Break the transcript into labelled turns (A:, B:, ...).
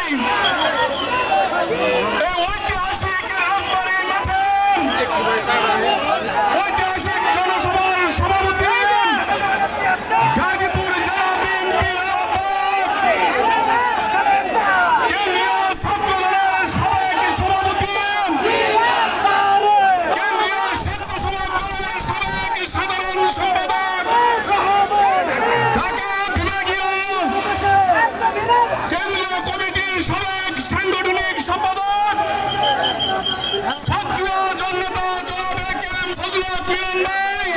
A: এই ঐতিহাসিক রাজবাড়ী মাঠে ঐতিহাসিক জনসভার সভাপতি গাজীপুর জেলা বিএনপির আহ্বায়ক কেন্দ্রীয় ছাত্র দলের সাবেক সভাপতি কেন্দ্রীয় স্বেচ্ছাসেবক দলের সাবেক সাধারণ সম্পাদক ঢাকা বিভাগীয় কেন্দ্রীয় কমিটির সাবেক সাংগঠনিক সম্পাদক ছাত্র জননেতা জনাব এ কে এম ফজলুল হক মিলন ভাই